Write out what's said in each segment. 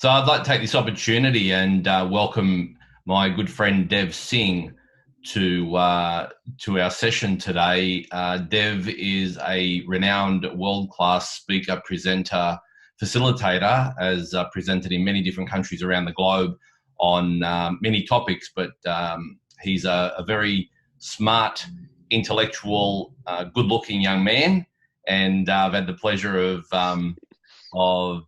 So I'd like to take this opportunity and welcome my good friend Dev Singh to our session today. Dev is a renowned world-class speaker, presenter, facilitator, as presented in many different countries around the globe on many topics, but he's a very smart, intellectual, good-looking young man, and I've had the pleasure of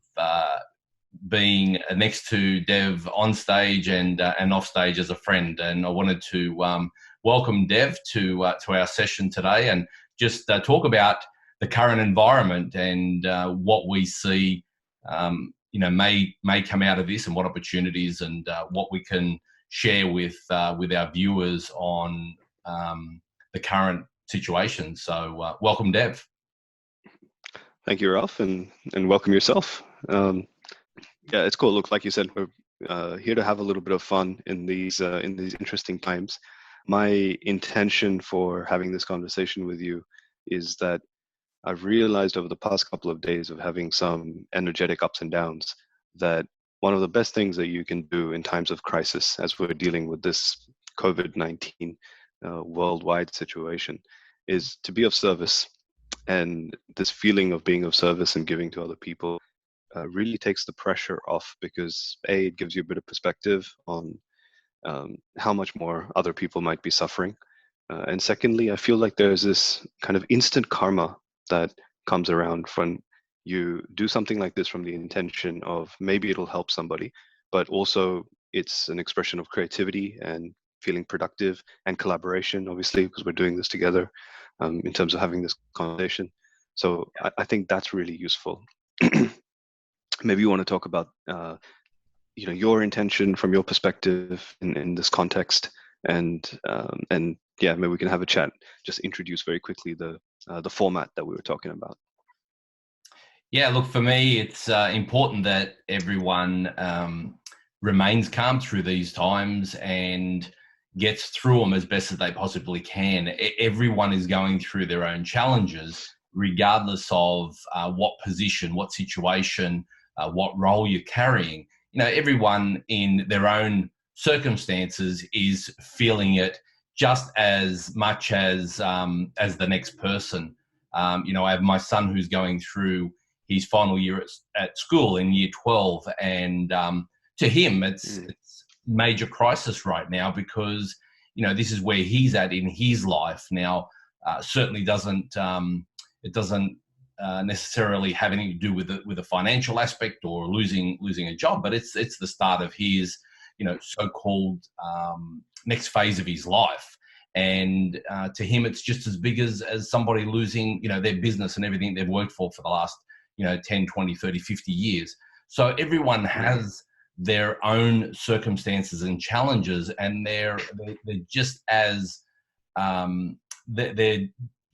being next to Dev on stage and off stage as a friend. And I wanted to welcome Dev to our session today and just talk about the current environment and what we see may come out of this, and what opportunities and what we can share with our viewers on the current situation. So welcome, Dev. Thank you, Ralph, and welcome yourself. Yeah, it's cool. Look, like you said, we're here to have a little bit of fun in these interesting times. My intention for having this conversation with you is that I've realized over the past couple of days of having some energetic ups and downs that one of the best things that you can do in times of crisis, as we're dealing with this COVID-19 worldwide situation, is to be of service. And this feeling of being of service and giving to other people really takes the pressure off, because it gives you a bit of perspective on how much more other people might be suffering. And secondly, I feel like there's this kind of instant karma that comes around when you do something like this from the intention of maybe it'll help somebody, but also it's an expression of creativity and feeling productive and collaboration, obviously, because we're doing this together in terms of having this conversation. So I think that's really useful. Maybe you want to talk about your intention from your perspective in this context, and yeah, maybe we can have a chat. Just introduce very quickly the format that we were talking about. Yeah, look, for me, it's important that everyone remains calm through these times and gets through them as best as they possibly can. Everyone is going through their own challenges, regardless of what position, what situation, what role you're carrying. Everyone in their own circumstances is feeling it just as much as the next person. I have my son who's going through his final year at school in year 12, and to him, it's major crisis right now, because this is where he's at in his life now. Certainly doesn't necessarily have anything to do with a financial aspect or losing a job, but it's the start of his so-called next phase of his life. And to him, it's just as big as somebody losing their business and everything they've worked for the last 10, 20, 30, 50 years. So everyone has their own circumstances and challenges, and they're just as they're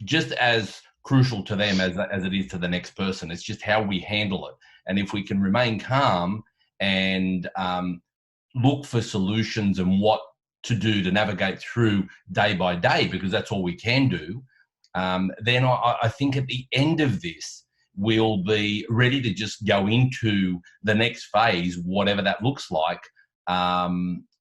just as crucial to them as it is to the next person. It's just how we handle it. And if we can remain calm and look for solutions and what to do to navigate through day by day, because that's all we can do, then I think at the end of this, we'll be ready to just go into the next phase, whatever that looks like,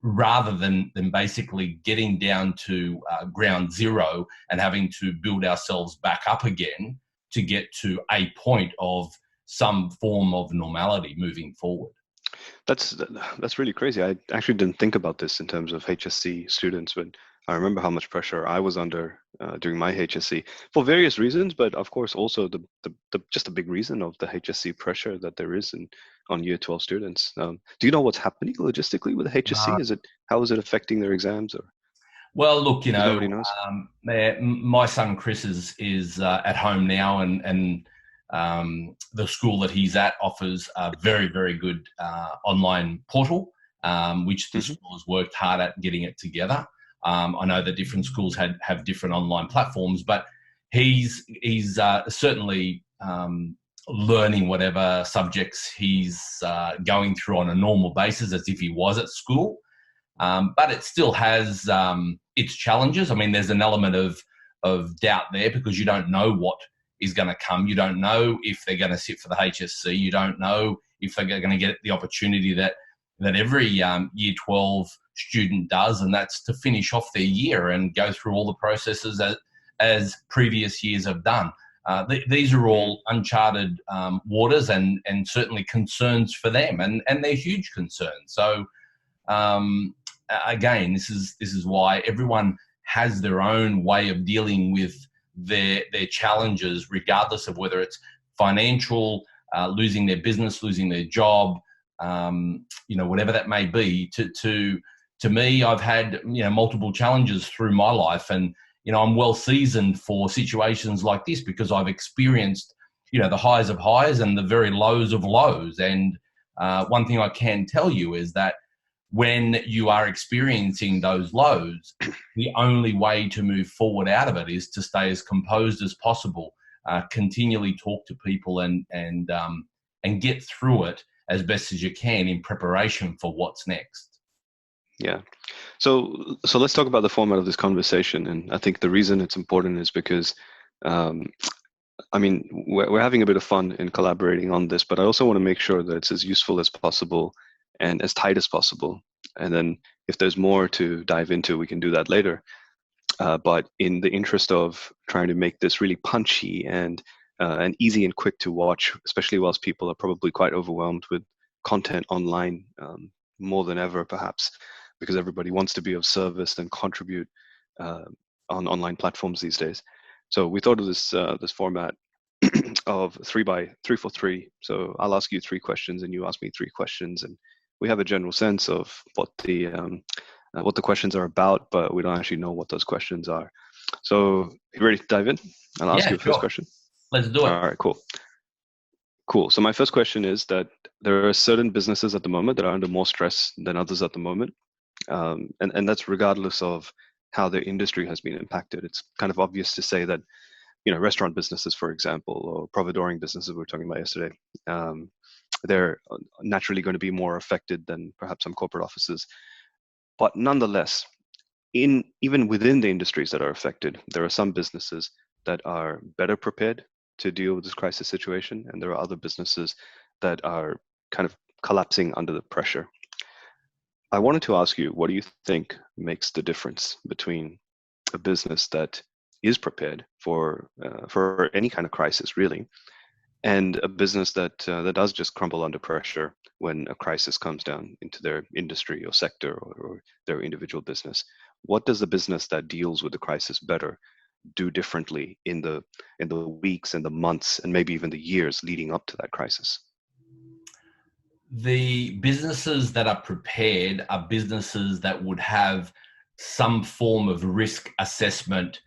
rather than basically getting down to ground zero and having to build ourselves back up again to get to a point of some form of normality moving forward. That's really crazy. I actually didn't think about this in terms of HSC students, but I remember how much pressure I was under during my HSC for various reasons, but of course also the just a big reason of the HSC pressure that there is on year 12 students. Do you know what's happening logistically with the HSC? How is it affecting their exams? Or well, look, nobody knows. My son Chris is at home now, and the school that he's at offers a very, very good online portal, which the school has worked hard at getting it together. I know that different schools have different online platforms, but he's certainly learning whatever subjects he's going through on a normal basis, as if he was at school. But it still has its challenges. I mean, there's an element of doubt there, because you don't know what is going to come. You don't know if they're going to sit for the HSC. You don't know if they're going to get the opportunity that every year 12 student does, and that's to finish off their year and go through all the processes as previous years have done. These are all uncharted waters and certainly concerns for them, and they're huge concerns. So again, this is why everyone has their own way of dealing with their challenges, regardless of whether it's financial, losing their business, losing their job, whatever that may be. To me, I've had multiple challenges through my life, and I'm well seasoned for situations like this because I've experienced the highs of highs and the very lows of lows. And one thing I can tell you is that when you are experiencing those lows, the only way to move forward out of it is to stay as composed as possible, continually talk to people and get through it as best as you can in preparation for what's next. Yeah. So let's talk about the format of this conversation. And I think the reason it's important is because, we're having a bit of fun in collaborating on this, but I also want to make sure that it's as useful as possible and as tight as possible. And then if there's more to dive into, we can do that later. But in the interest of trying to make this really punchy and easy and quick to watch, especially whilst people are probably quite overwhelmed with content online, more than ever perhaps, because everybody wants to be of service and contribute on online platforms these days. So we thought of this format of 3 for 3. So I'll ask you 3 questions and you ask me 3 questions, and we have a general sense of what the questions are about, but we don't actually know what those questions are. So you ready to dive in? I'll ask you the first question. Let's do it. All right, cool. So my first question is that there are certain businesses at the moment that are under more stress than others at the moment. And that's regardless of how their industry has been impacted. It's kind of obvious to say that, restaurant businesses, for example, or providoring businesses we were talking about yesterday, they're naturally going to be more affected than perhaps some corporate offices. But nonetheless, even within the industries that are affected, there are some businesses that are better prepared to deal with this crisis situation, and there are other businesses that are kind of collapsing under the pressure. I wanted to ask you, what do you think makes the difference between a business that is prepared for any kind of crisis, really, and a business that does just crumble under pressure when a crisis comes down into their industry or sector or their individual business? What does the business that deals with the crisis better do differently in the weeks and the months and maybe even the years leading up to that crisis? The businesses that are prepared are businesses that would have some form of risk assessment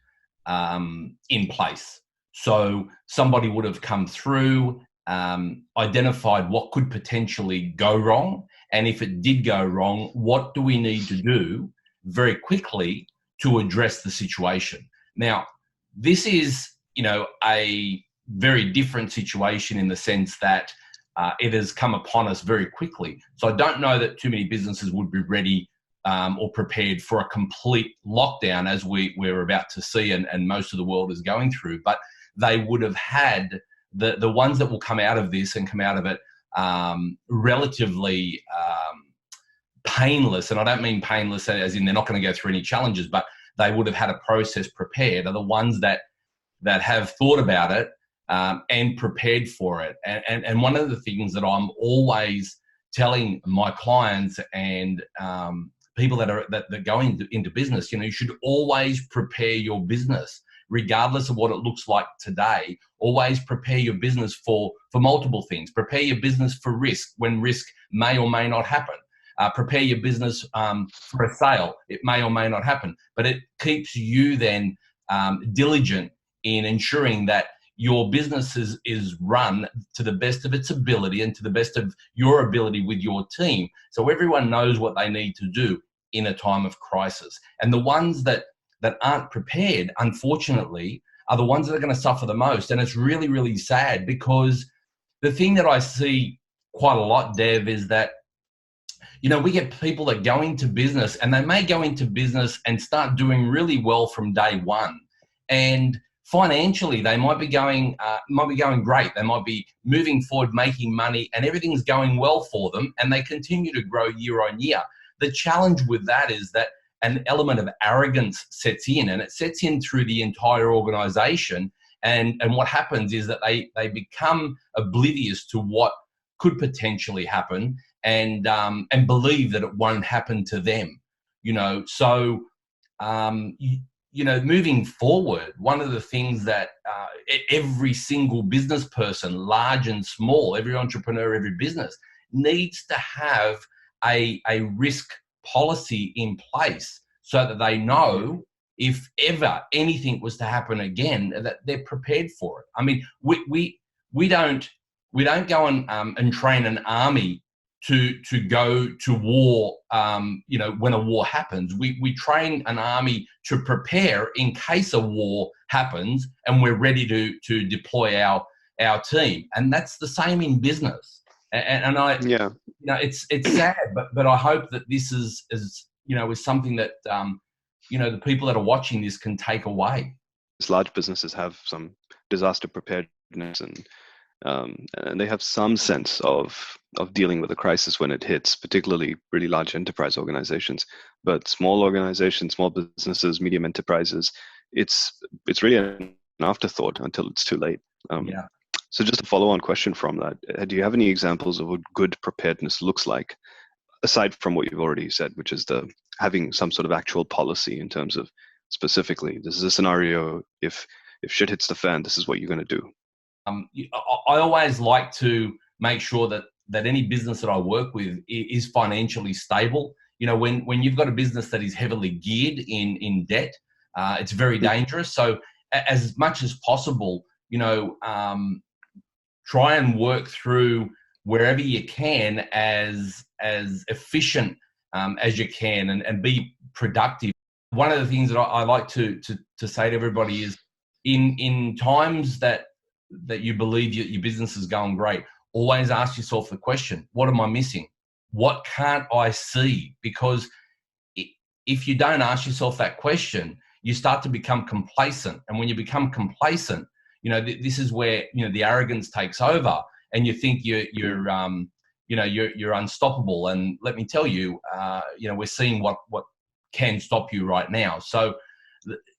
in place. So somebody would have come through, identified what could potentially go wrong, and if it did go wrong, what do we need to do very quickly to address the situation? Now, this is, a very different situation in the sense that it has come upon us very quickly. So I don't know that too many businesses would be ready or prepared for a complete lockdown as we're about to see and most of the world is going through. But they would have had the ones that will come out of this and come out of it relatively painless. And I don't mean painless as in they're not going to go through any challenges, but they would have had a process prepared, are the ones that have thought about it and prepared for it. And one of the things that I'm always telling my clients and people that go into business, you should always prepare your business, regardless of what it looks like today. Always prepare your business for multiple things. Prepare your business for risk, when risk may or may not happen. Prepare your business for a sale. It may or may not happen, but it keeps you then diligent in ensuring that your business is run to the best of its ability and to the best of your ability with your team. So everyone knows what they need to do in a time of crisis. And the ones that aren't prepared, unfortunately, are the ones that are going to suffer the most. And it's really, really sad, because the thing that I see quite a lot, Dev, is that, we get people that go into business and they may go into business and start doing really well from day one. And financially they might be going great. They might be moving forward, making money, and everything's going well for them, and they continue to grow year on year. The challenge with that is that an element of arrogance sets in, and it sets in through the entire organization. And what happens is that they become oblivious to what could potentially happen, and believe that it won't happen to them. So moving forward, one of the things that every single business person, large and small, every entrepreneur, every business needs to have a risk policy in place so that they know if ever anything was to happen again, that they're prepared for it. I mean, we don't go and train an army to go to war. When a war happens, we train an army to prepare in case a war happens, and we're ready to deploy our team. And that's the same in business. And it's sad, but I hope that this is something that the people that are watching this can take away. Large businesses have some disaster preparedness, and they have some sense of dealing with a crisis when it hits, particularly really large enterprise organizations. But small organizations, small businesses, medium enterprises, it's really an afterthought until it's too late. So just a follow-on question from that, do you have any examples of what good preparedness looks like, aside from what you've already said, which is having some sort of actual policy in terms of specifically, this is a scenario, if shit hits the fan, this is what you're going to do? I always like to make sure that any business that I work with is financially stable. When you've got a business that is heavily geared in debt, it's very dangerous. So as much as possible, try and work through wherever you can as efficient as you can, and be productive. One of the things that I like to say to everybody is, in times that you believe your business is going great, always ask yourself the question, what am I missing? What can't I see? Because if you don't ask yourself that question, you start to become complacent. And when you become complacent, this is where, the arrogance takes over, and you think you're unstoppable. And let me tell you, we're seeing what can stop you right now. So,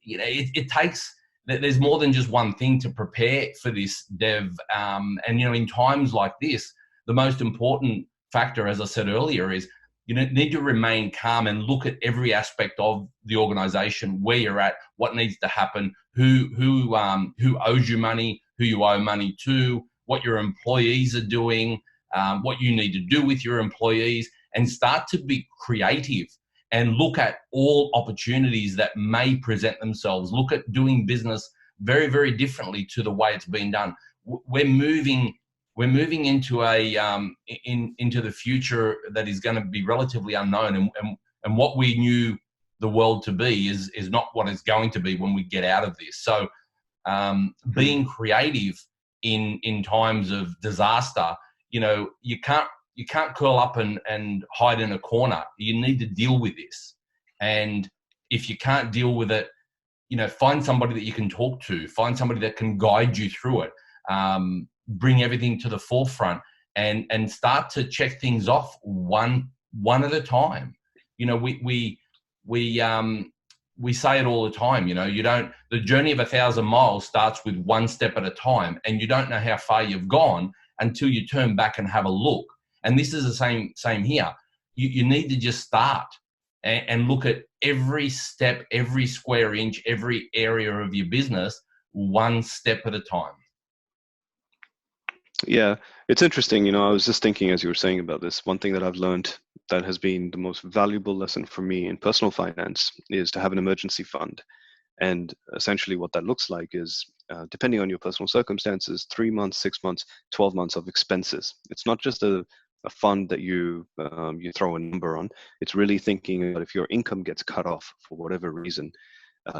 it takes, there's more than just one thing to prepare for this, Dev. And, in times like this, the most important factor, as I said earlier, is you need to remain calm and look at every aspect of the organization, where you're at, what needs to happen, who owes you money, who you owe money to, what your employees are doing, what you need to do with your employees, and start to be creative and look at all opportunities that may present themselves. Look at doing business very, very differently to the way it's been done. We're moving into into the future that is going to be relatively unknown, and what we knew the world to be is not what it's going to be when we get out of this. So being creative in times of disaster, you can't curl up and hide in a corner. You need to deal with this. And if you can't deal with it, find somebody that you can talk to, find somebody that can guide you through it. Bring everything to the forefront and start to check things off one at a time. We say it all the time. The journey of 1,000 miles starts with one step at a time, and you don't know how far you've gone until you turn back and have a look. And this is the same here. You need to just start and look at every step, every square inch, every area of your business, one step at a time. Yeah, it's interesting. I was just thinking as you were saying about this, one thing that I've learned that has been the most valuable lesson for me in personal finance is to have an emergency fund. And essentially what that looks like is, depending on your personal circumstances, 3 months, 6 months, 12 months of expenses. It's not just a fund that you throw a number on. It's really thinking about if your income gets cut off for whatever reason,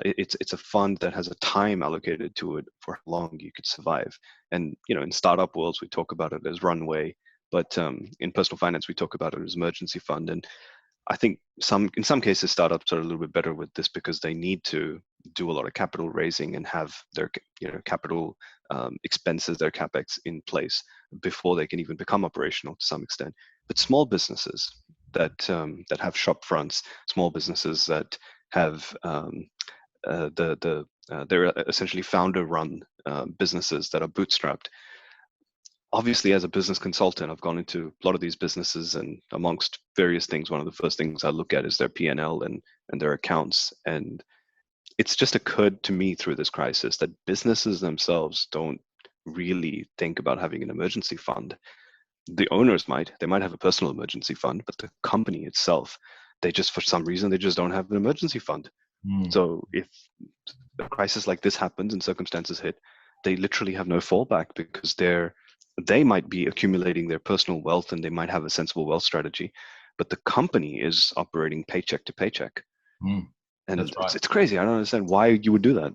it's a fund that has a time allocated to it for how long you could survive. And in startup worlds we talk about it as runway, but in personal finance we talk about it as emergency fund. And I think in some cases startups are a little bit better with this because they need to do a lot of capital raising and have their capital expenses, their capex in place before they can even become operational to some extent. But small businesses that have shop fronts, small businesses that have they're essentially founder-run businesses that are bootstrapped. Obviously, as a business consultant, I've gone into a lot of these businesses, and amongst various things, one of the first things I look at is their P&L and their accounts. And it's just occurred to me through this crisis that businesses themselves don't really think about having an emergency fund. The owners they might have a personal emergency fund, but the company itself, for some reason, they just don't have an emergency fund. So if a crisis like this happens and circumstances hit, they literally have no fallback because they might be accumulating their personal wealth and they might have a sensible wealth strategy, but the company is operating paycheck to paycheck. And That's right. it's crazy. I don't understand why you would do that.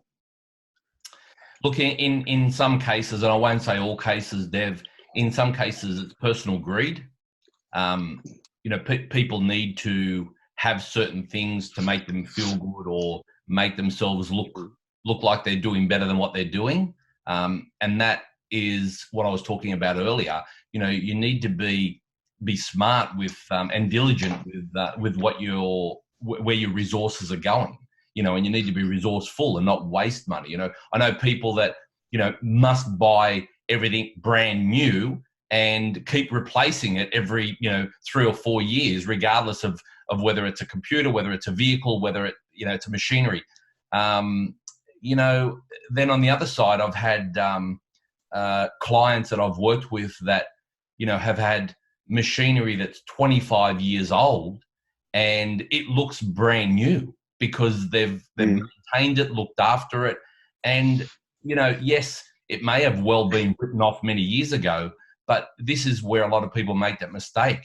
Look, in some cases, and I won't say all cases, Dev, in some cases it's personal greed. People need to have certain things to make them feel good or make themselves look like they're doing better than what they're doing. And that is what I was talking about earlier. You need to be smart with and diligent with where your resources are going. And you need to be resourceful and not waste money. I know people that must buy everything brand new and keep replacing it every 3 or 4 years, regardless of whether it's a computer, whether it's a vehicle, whether it's a machinery. Then on the other side, I've had clients that I've worked with that have had machinery that's 25 years old and it looks brand new because they've maintained it, looked after it, and yes, it may have well been written off many years ago, but this is where a lot of people make that mistake.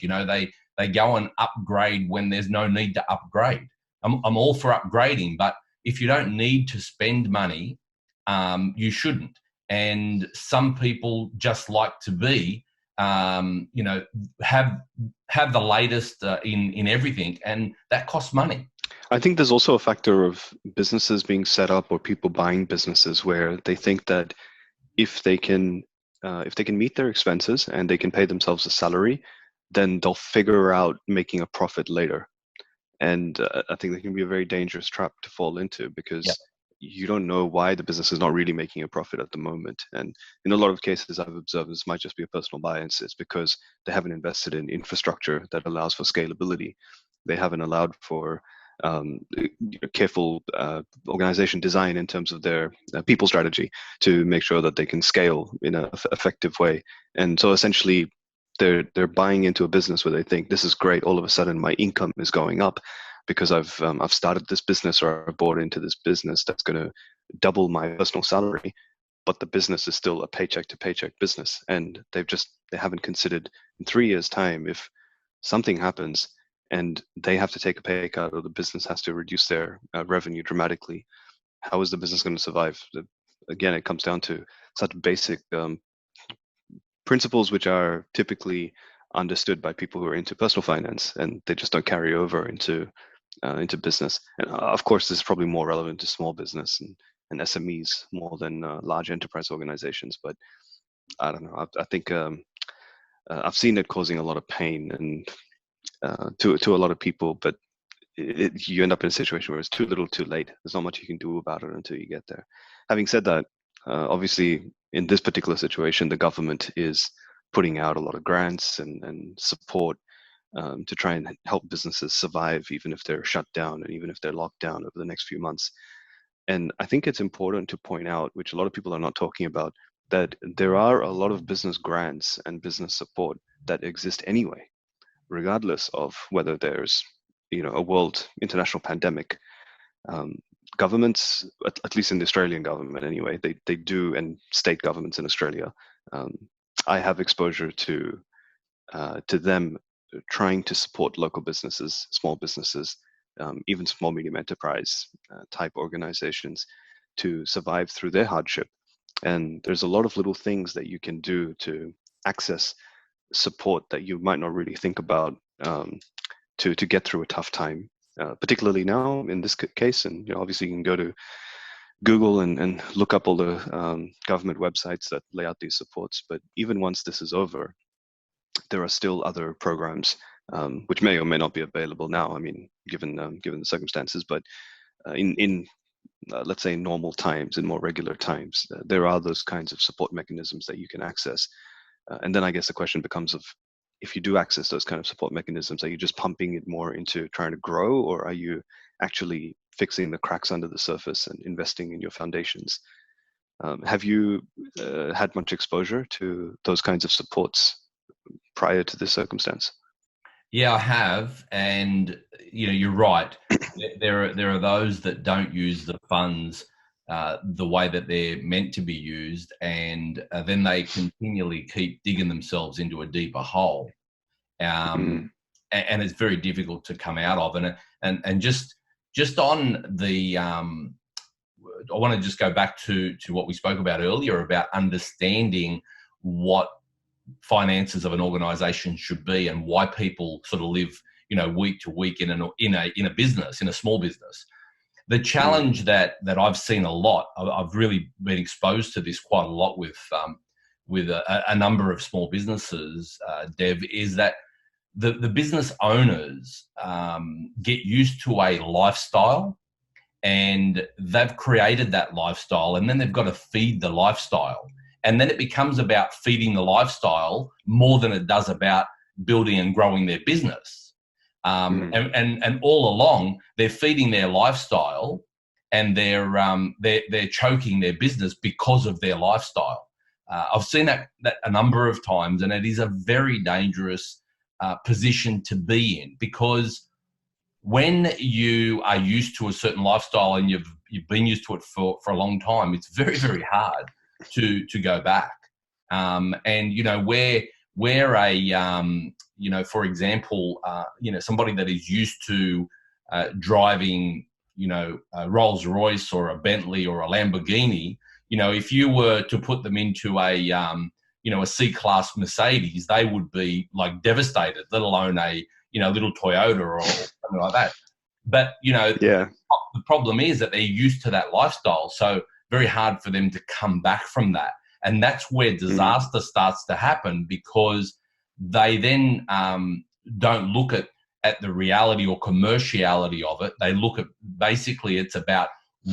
They go and upgrade when there's no need to upgrade. I'm all for upgrading, but if you don't need to spend money, you shouldn't. And some people just like to be, have the latest in everything, and that costs money. I think there's also a factor of businesses being set up or people buying businesses where they think that if they can meet their expenses and they can pay themselves a salary, then they'll figure out making a profit later. And I think that can be a very dangerous trap to fall into because you don't know why the business is not really making a profit at the moment. And in a lot of cases, I've observed this might just be a personal bias. It's because they haven't invested in infrastructure that allows for scalability. They haven't allowed for careful organization design in terms of their people strategy to make sure that they can scale in an effective way. And so essentially, they're buying into a business where they think this is great. All of a sudden, my income is going up because I've started this business or I've bought into this business that's going to double my personal salary, but the business is still a paycheck to paycheck business, and they haven't considered in 3 years' time if something happens and they have to take a pay cut or the business has to reduce their revenue dramatically. How is the business going to survive? Again, it comes down to such basic principles which are typically understood by people who are into personal finance, and they just don't carry over into business. And of course, this is probably more relevant to small business and SMEs more than large enterprise organizations. But I don't know. I think I've seen it causing a lot of pain and to a lot of people, but you end up in a situation where it's too little too late. There's not much you can do about it until you get there. Having said that, obviously in this particular situation, the government is putting out a lot of grants and support to try and help businesses survive, even if they're shut down and even if they're locked down over the next few months. And I think it's important to point out, which a lot of people are not talking about, that there are a lot of business grants and business support that exist anyway, regardless of whether there's a world international pandemic. Governments, at least in the Australian government anyway, they do, and state governments in Australia, I have exposure to them trying to support local businesses, small businesses, even small medium enterprise type organizations to survive through their hardship. And there's a lot of little things that you can do to access support that you might not really think about to get through a tough time, particularly now in this case. And obviously, you can go to Google and look up all the government websites that lay out these supports. But even once this is over, there are still other programs which may or may not be available now. I mean, given the circumstances, but in let's say normal times, in more regular times, there are those kinds of support mechanisms that you can access. And then I guess the question becomes of, if you do access those kind of support mechanisms, are you just pumping it more into trying to grow, or are you actually fixing the cracks under the surface and investing in your foundations? Have you had much exposure to those kinds of supports prior to this circumstance? Yeah, I have, and you're right. There are those that don't use the funds the way that they're meant to be used, and then they continually keep digging themselves into a deeper hole, and it's very difficult to come out of. And just on the, I want to just go back to what we spoke about earlier about understanding what finances of an organization should be and why people sort of live week to week in a business, in a small business. The challenge that I've seen a lot, I've really been exposed to this quite a lot with a number of small businesses, Dev, is that the business owners get used to a lifestyle, and they've created that lifestyle, and then they've got to feed the lifestyle. And then it becomes about feeding the lifestyle more than it does about building and growing their business. And all along, they're feeding their lifestyle, and they're choking their business because of their lifestyle. I've seen that a number of times, and it is a very dangerous position to be in, because when you are used to a certain lifestyle and you've been used to it for a long time, it's very, very hard to go back. And where a for example, somebody that is used to driving a Rolls Royce or a Bentley or a Lamborghini, if you were to put them into a C-class Mercedes, they would be like devastated, let alone a little Toyota or something like that. But the problem is that they're used to that lifestyle, so very hard for them to come back from that. And that's where disaster starts to happen, because they then don't look at the reality or commerciality of it. They look at, basically, it's about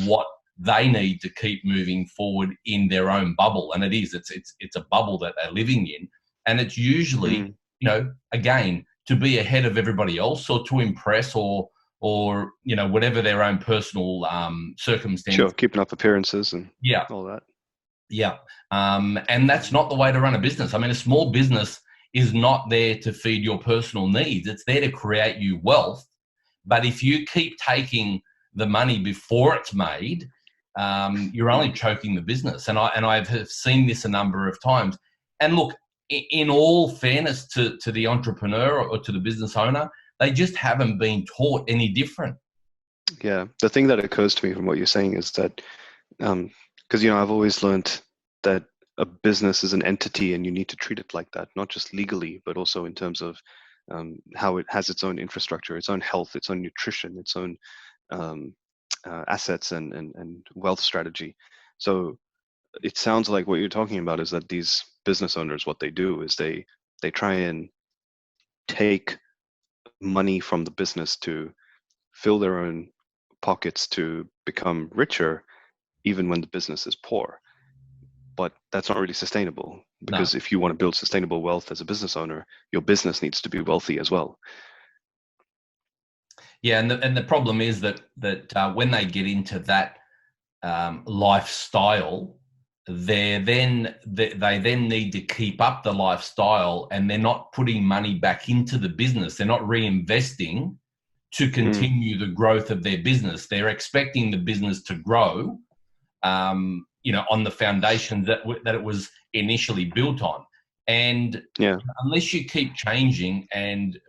what they need to keep moving forward in their own bubble. And it's a bubble that they're living in. And it's usually, again, to be ahead of everybody else, or to impress, or whatever their own personal circumstances. Sure, keeping up appearances and all that. Yeah. And that's not the way to run a business. I mean, a small business is not there to feed your personal needs. It's there to create you wealth. But if you keep taking the money before it's made, you're only choking the business. And I have seen this a number of times. And look, in all fairness to the entrepreneur or to the business owner, they just haven't been taught any different. Yeah. The thing that occurs to me from what you're saying is that, because, I've always learned that a business is an entity and you need to treat it like that, not just legally, but also in terms of how it has its own infrastructure, its own health, its own nutrition, its own assets and wealth strategy. So it sounds like what you're talking about is that these business owners, what they do is they try and take money from the business to fill their own pockets to become richer, even when the business is poor. But that's not really sustainable, because if you want to build sustainable wealth as a business owner, your business needs to be wealthy as well. Yeah, and the problem is that when they get into that lifestyle, they then need to keep up the lifestyle, and they're not putting money back into the business. They're not reinvesting to continue the growth of their business. They're expecting the business to grow, on the foundations that it was initially built on. And unless you keep changing and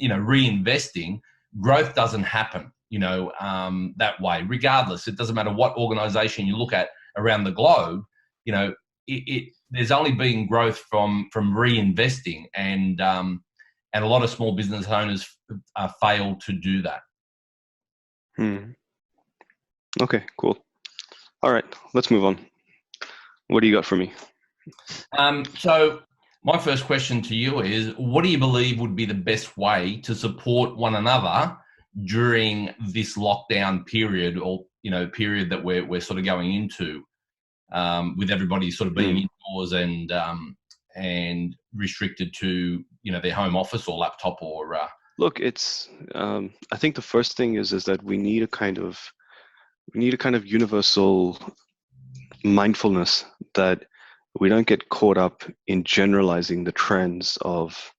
reinvesting, growth doesn't happen that way. Regardless, it doesn't matter what organization you look at around the globe. There's only been growth from reinvesting, and and a lot of small business owners fail to do that. Okay, cool. All right, let's move on. What do you got for me? So my first question to you is, what do you believe would be the best way to support one another during this lockdown period, or period that we're sort of going into, with everybody sort of being indoors and restricted to their home office or laptop or Look, it's I think the first thing is that we need a kind of universal mindfulness, that we don't get caught up in generalizing the trends of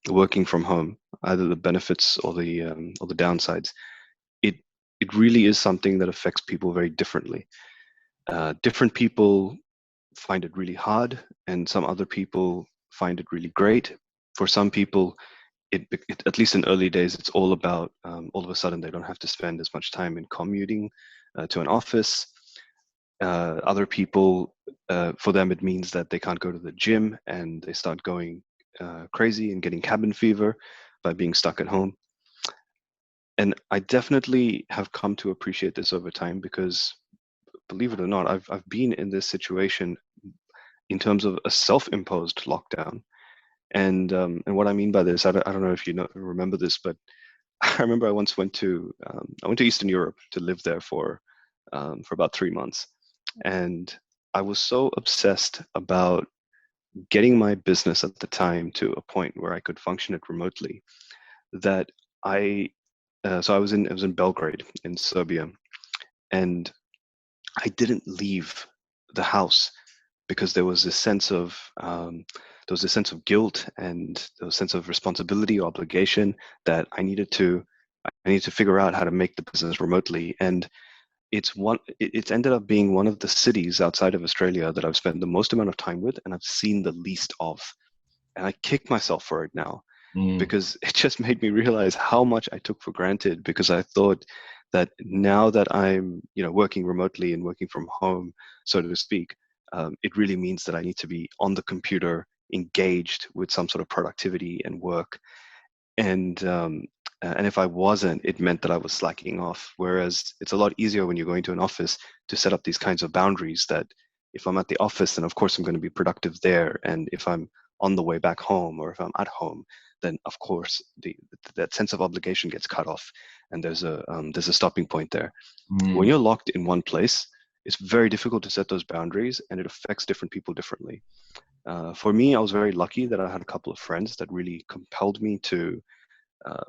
working from home, either the benefits or the downsides. It really is something that affects people very differently. Different people find it really hard, and some other people find it really great. For some people, it at least in early days, it's all about all of a sudden they don't have to spend as much time in commuting to an office. Other people, for them, it means that they can't go to the gym and they start going crazy and getting cabin fever by being stuck at home. And I definitely have come to appreciate this over time, because believe it or not, I've been in this situation in terms of a self-imposed lockdown. And what I mean by this, I don't know if you remember this, but I remember I once went to Eastern Europe to live there for about 3 months, and I was so obsessed about getting my business at the time to a point where I could function it remotely that so I was in Belgrade in Serbia, and I didn't leave the house because there was this sense of guilt, and there was a sense of responsibility, obligation, that I needed to figure out how to make the business remotely. And it's ended up being one of the cities outside of Australia that I've spent the most amount of time with, and I've seen the least of. And I kick myself for it now, because it just made me realize how much I took for granted, because I thought that now that I'm working remotely and working from home, so to speak, it really means that I need to be on the computer, engaged with some sort of productivity and work. And if I wasn't, it meant that I was slacking off. Whereas it's a lot easier when you're going to an office to set up these kinds of boundaries, that if I'm at the office, then of course I'm going to be productive there. And if I'm on the way back home, or if I'm at home, then of course that sense of obligation gets cut off, and there's a stopping point there. When you're locked in one place, it's very difficult to set those boundaries, and it affects different people differently. For me, I was very lucky that I had a couple of friends that really compelled me to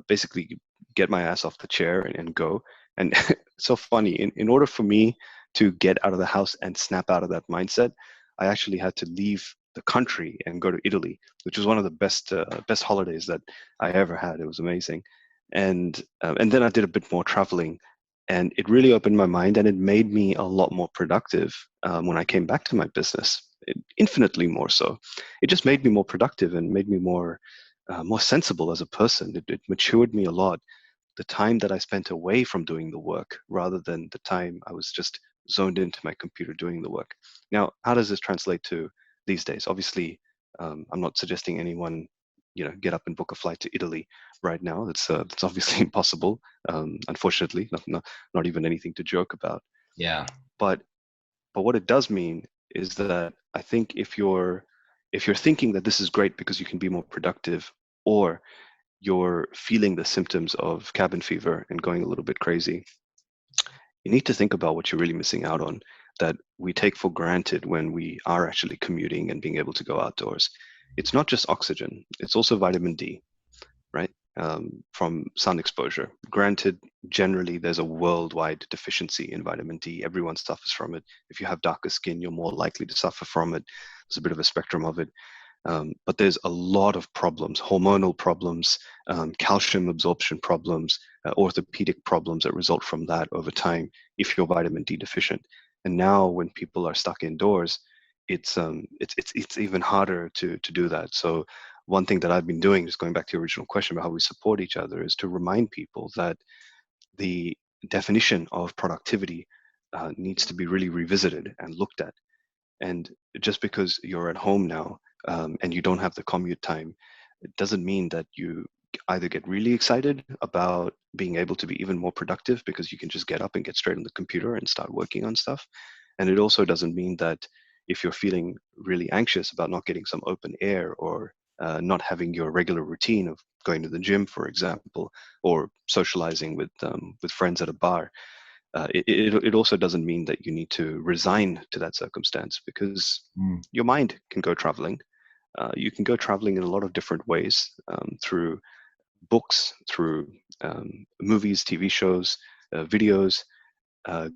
basically get my ass off the chair and go. And it's so funny, in order for me to get out of the house and snap out of that mindset, I actually had to leave the country and go to Italy, which was one of the best holidays that I ever had. It was amazing. And then I did a bit more traveling, and it really opened my mind, and it made me a lot more productive when I came back to my business. Infinitely more so. It just made me more productive and made me more sensible as a person. It matured me a lot. The time that I spent away from doing the work, rather than the time I was just zoned into my computer doing the work. Now, how does this translate to these days? Obviously, I'm not suggesting anyone get up and book a flight to Italy right now. That's obviously impossible. Unfortunately, not even anything to joke about. Yeah. But what it does mean is that I think if you're thinking that this is great because you can be more productive, or you're feeling the symptoms of cabin fever and going a little bit crazy, you need to think about what you're really missing out on, that we take for granted when we are actually commuting and being able to go outdoors. It's not just oxygen, it's also vitamin D, right? From sun exposure. Granted, generally there's a worldwide deficiency in vitamin D. Everyone suffers from it. If you have darker skin, you're more likely to suffer from it. There's a bit of a spectrum of it. But there's a lot of problems, hormonal problems, calcium absorption problems, orthopedic problems that result from that over time if you're vitamin D deficient. And now when people are stuck indoors, it's even harder to do that. So one thing that I've been doing, just going back to your original question about how we support each other, is to remind people that the definition of productivity needs to be really revisited and looked at. And just because you're at home now and you don't have the commute time, it doesn't mean that you either get really excited about being able to be even more productive because you can just get up and get straight on the computer and start working on stuff. And it also doesn't mean that if you're feeling really anxious about not getting some open air, or not having your regular routine of going to the gym, for example, or socializing with friends at a bar, it also doesn't mean that you need to resign to that circumstance, because your mind can go traveling. You can go traveling in a lot of different ways, through books, through movies, TV shows, videos,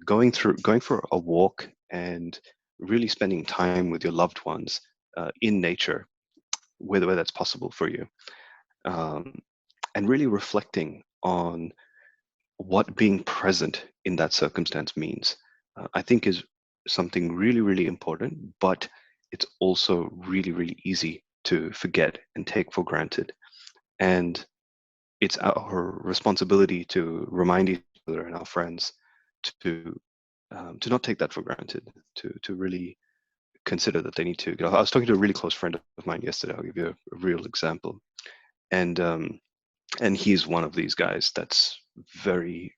going for a walk and really spending time with your loved ones in nature, where that's possible for you, um, and really reflecting on what being present in that circumstance means, I think is something really, really important, but it's also really, really easy to forget and take for granted. And it's our responsibility to remind each other and our friends to not take that for granted, to really consider that they need to get off. I was talking to a really close friend of mine yesterday. I'll give you a real example, and he's one of these guys that's very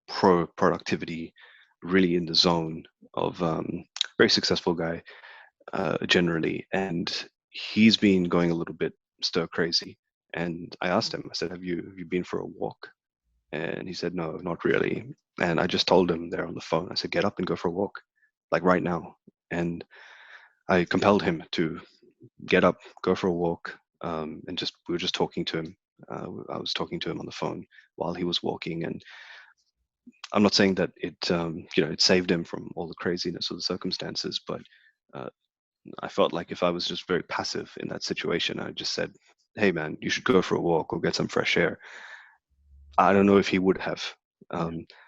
pro productivity, really in the zone of, very successful guy, generally, and he's been going a little bit stir crazy. And I asked him, I said, have you been for a walk? And he said, no, not really. And I just told him there on the phone, I said, get up and go for a walk, like right now. And I compelled him to get up, go for a walk, and just we were just talking to him. I was talking to him on the phone while he was walking, and I'm not saying that it saved him from all the craziness of the circumstances, but uh, I felt like if I was just very passive in that situation, I just said, "Hey, man, you should go for a walk or get some fresh air." I don't know if he would have.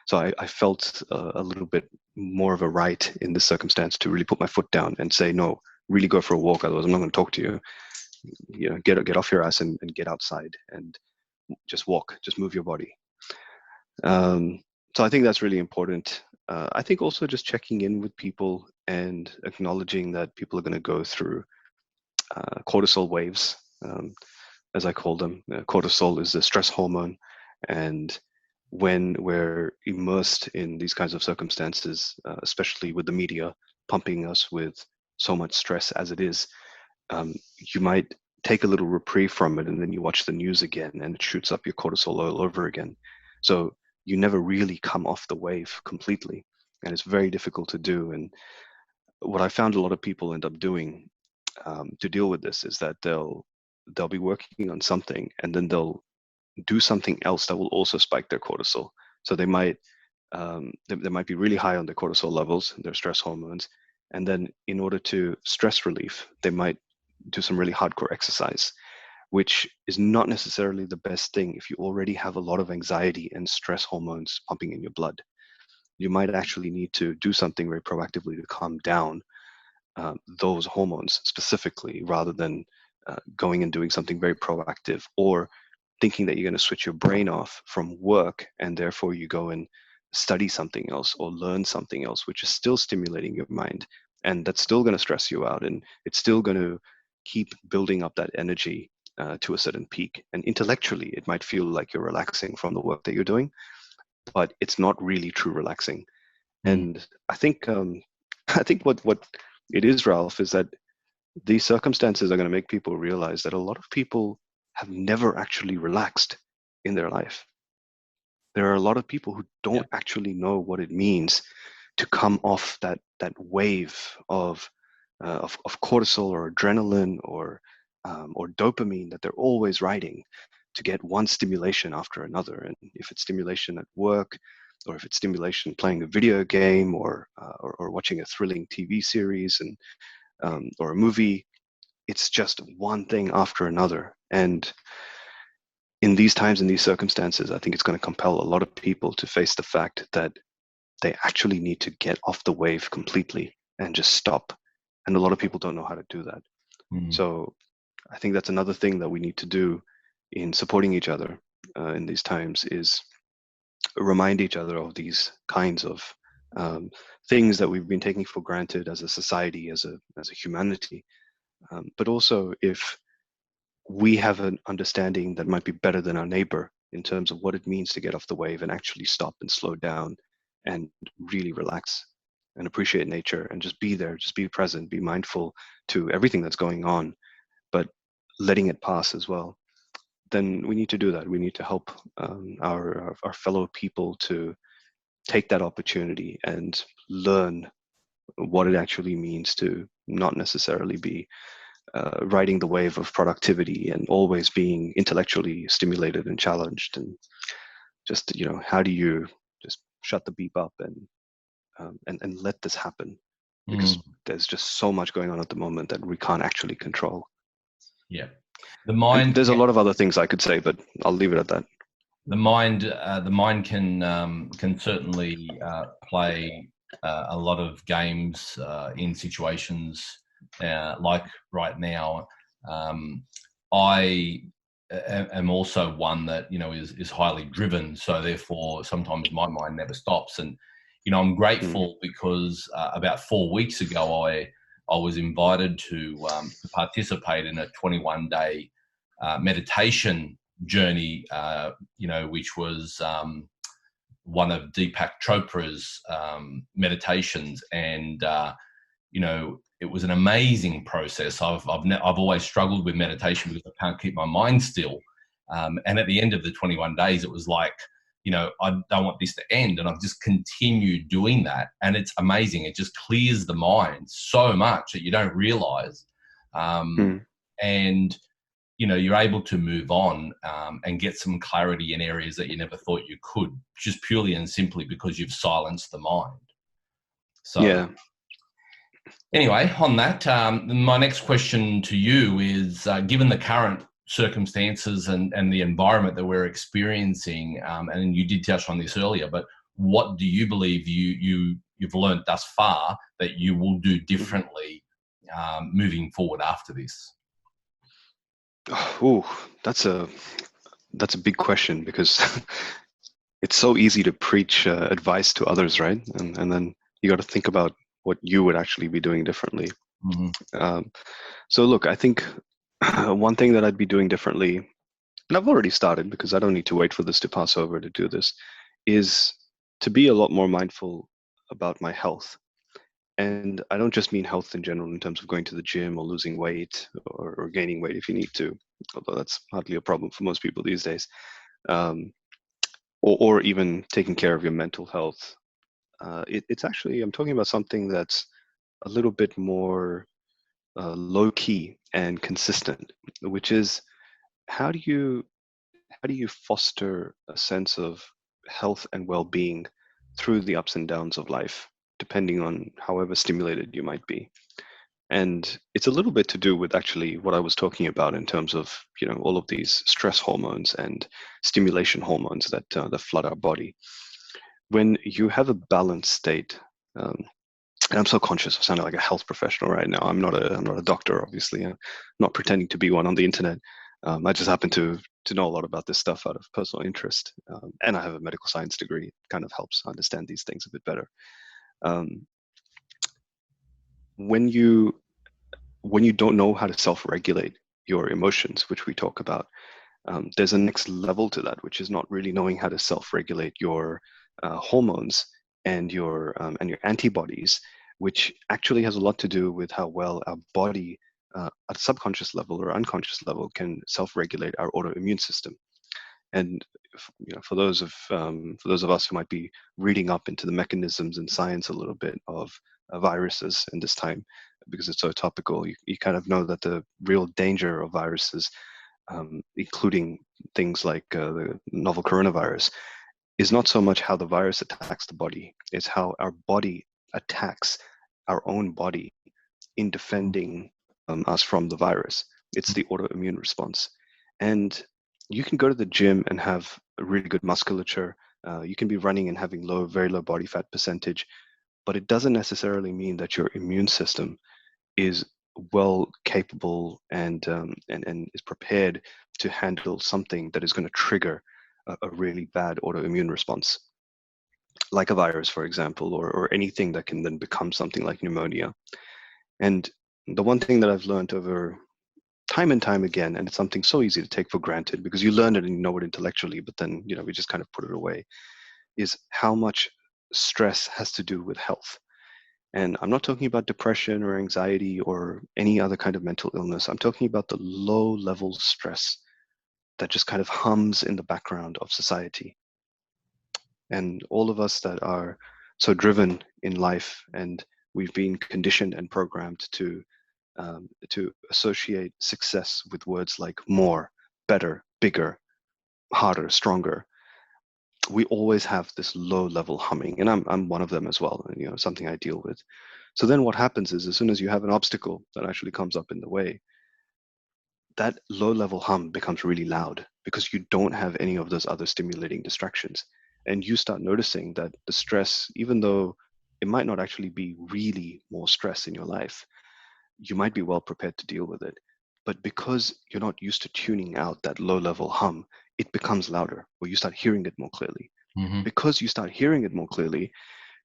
So I felt a little bit more of a right in this circumstance to really put my foot down and say, no, really go for a walk. Otherwise, I'm not going to talk to you. Get off your ass and get outside and just walk, just move your body. So I think that's really important. I think also just checking in with people and acknowledging that people are going to go through cortisol waves, as I call them. Cortisol is the stress hormone, and when we're immersed in these kinds of circumstances, especially with the media pumping us with so much stress as it is, you might take a little reprieve from it, and then you watch the news again and it shoots up your cortisol all over again. So you never really come off the wave completely, and it's very difficult to do. And what I found a lot of people end up doing, to deal with this, is that they'll be working on something, and then they'll do something else that will also spike their cortisol. So they might be really high on their cortisol levels, their stress hormones, and then in order to stress relief, they might do some really hardcore exercise, which is not necessarily the best thing if you already have a lot of anxiety and stress hormones pumping in your blood. You might actually need to do something very proactively to calm down those hormones specifically, rather than going and doing something very proactive, or thinking that you're going to switch your brain off from work and therefore you go and study something else or learn something else, which is still stimulating your mind, and that's still going to stress you out, and it's still going to keep building up that energy to a certain peak. And intellectually, it might feel like you're relaxing from the work that you're doing, but it's not really true relaxing. And I think I think what it is, Ralph, is that these circumstances are going to make people realize that a lot of people have never actually relaxed in their life. There are a lot of people who don't actually know what it means to come off that wave of cortisol or adrenaline or dopamine that they're always riding, to get one stimulation after another. And if it's stimulation at work, or if it's stimulation playing a video game, or watching a thrilling TV series or a movie, it's just one thing after another. And in these times, in these circumstances, I think it's going to compel a lot of people to face the fact that they actually need to get off the wave completely and just stop. And a lot of people don't know how to do that. So I think that's another thing that we need to do in supporting each other in these times, is remind each other of these kinds of things that we've been taking for granted as a society, as a humanity. But also, if we have an understanding that might be better than our neighbor in terms of what it means to get off the wave and actually stop and slow down and really relax and appreciate nature and just be there, just be present, be mindful to everything that's going on, but letting it pass as well. Then we need to do that. We need to help our fellow people to take that opportunity and learn what it actually means to not necessarily be riding the wave of productivity and always being intellectually stimulated and challenged, and just how do you just shut the beep up and let this happen, because there's just so much going on at the moment that we can't actually control. Yeah, and there's a lot of other things I could say, but I'll leave it at that. The mind can certainly play a lot of games in situations like right now. I am also one that is highly driven, so therefore sometimes my mind never stops. And I'm grateful because about 4 weeks ago I was invited to participate in a 21-day meditation journey, which was one of Deepak Chopra's meditations, and it was an amazing process. I've always struggled with meditation because I can't keep my mind still, and at the end of the 21 days, it was like, I don't want this to end, and I've just continued doing that, and it's amazing. It just clears the mind so much that you don't realize, and you're able to move on and get some clarity in areas that you never thought you could, just purely and simply because you've silenced the mind. So, yeah. Anyway, on that, my next question to you is, given the current circumstances and the environment that we're experiencing, and you did touch on this earlier, but what do you believe you've learned thus far that you will do differently moving forward after this? Oh, that's a big question, because it's so easy to preach advice to others, right? And then you got to think about what you would actually be doing differently. So look, I think one thing that I'd be doing differently, and I've already started because I don't need to wait for this to pass over to do this, is to be a lot more mindful about my health. And I don't just mean health in general in terms of going to the gym or losing weight or gaining weight if you need to, although that's hardly a problem for most people these days, or even taking care of your mental health. It's actually, I'm talking about something that's a little bit more low key and consistent, which is how do you foster a sense of health and well-being through the ups and downs of life, depending on however stimulated you might be. And it's a little bit to do with actually what I was talking about in terms of all of these stress hormones and stimulation hormones that flood our body. When you have a balanced state, and I'm so conscious of sounding like a health professional right now. I'm not a doctor, obviously. I'm not pretending to be one on the internet. I just happen to know a lot about this stuff out of personal interest, and I have a medical science degree. It kind of helps understand these things a bit better. When you don't know how to self-regulate your emotions, which we talk about, there's a next level to that, which is not really knowing how to self-regulate your hormones and your antibodies, which actually has a lot to do with how well our body, at a subconscious level or unconscious level, can self-regulate our autoimmune system. And for those of us who might be reading up into the mechanisms and science a little bit of viruses in this time, because it's so topical, you kind of know that the real danger of viruses, including things like the novel coronavirus, is not so much how the virus attacks the body, it's how our body attacks our own body in defending us from the virus. It's the autoimmune response. And you can go to the gym and have a really good musculature. You can be running and having very low body fat percentage, but it doesn't necessarily mean that your immune system is well capable and is prepared to handle something that is going to trigger a really bad autoimmune response, like a virus, for example, or anything that can then become something like pneumonia. And the one thing that I've learned over time and time again, and it's something so easy to take for granted because you learn it and you know it intellectually, but then, we just kind of put it away, is how much stress has to do with health. And I'm not talking about depression or anxiety or any other kind of mental illness. I'm talking about the low level stress that just kind of hums in the background of society. And all of us that are so driven in life, and we've been conditioned and programmed to associate success with words like more, better, bigger, harder, stronger. We always have this low level humming, and I'm one of them as well, something I deal with. So then what happens is, as soon as you have an obstacle that actually comes up in the way, that low level hum becomes really loud because you don't have any of those other stimulating distractions. And you start noticing that the stress, even though it might not actually be really more stress in your life, you might be well prepared to deal with it. But because you're not used to tuning out that low level hum, it becomes louder, or you start hearing it more clearly. Mm-hmm. Because you start hearing it more clearly,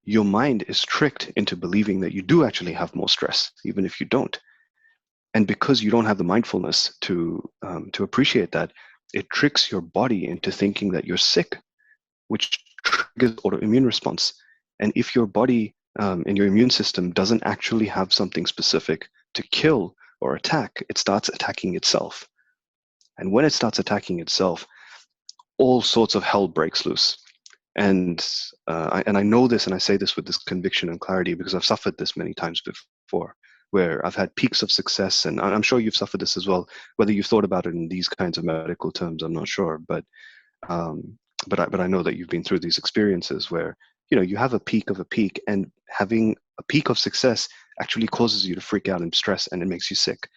your mind is tricked into believing that you do actually have more stress, even if you don't. And because you don't have the mindfulness to appreciate that, it tricks your body into thinking that you're sick, which triggers autoimmune response. And if your body and your immune system doesn't actually have something specific to kill or attack, it starts attacking itself. And when it starts attacking itself, all sorts of hell breaks loose. And I know this, and I say this with this conviction and clarity because I've suffered this many times before, where I've had peaks of success, and I'm sure you've suffered this as well. Whether you've thought about it in these kinds of medical terms, I'm not sure, but I know that you've been through these experiences where you have a peak of a peak, and having a peak of success actually causes you to freak out and stress, and it makes you sick.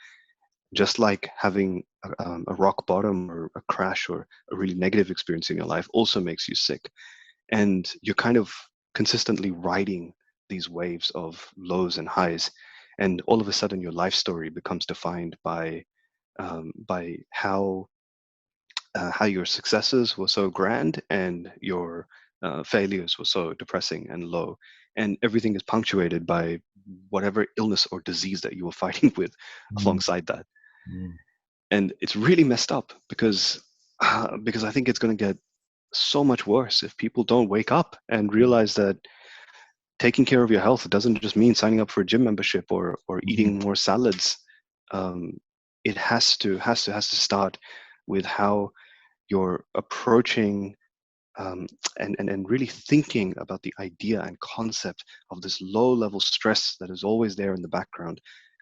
Just like having a rock bottom or a crash or a really negative experience in your life also makes you sick. And you're kind of consistently riding these waves of lows and highs, and all of a sudden your life story becomes defined by how your successes were so grand and your failures were so depressing and low, and everything is punctuated by whatever illness or disease that you were fighting with alongside that. And it's really messed up because I think it's going to get so much worse if people don't wake up and realize that taking care of your health doesn't just mean signing up for a gym membership or eating more salads. It has to start with how you're approaching and really thinking about the idea and concept of this low level stress that is always there in the background.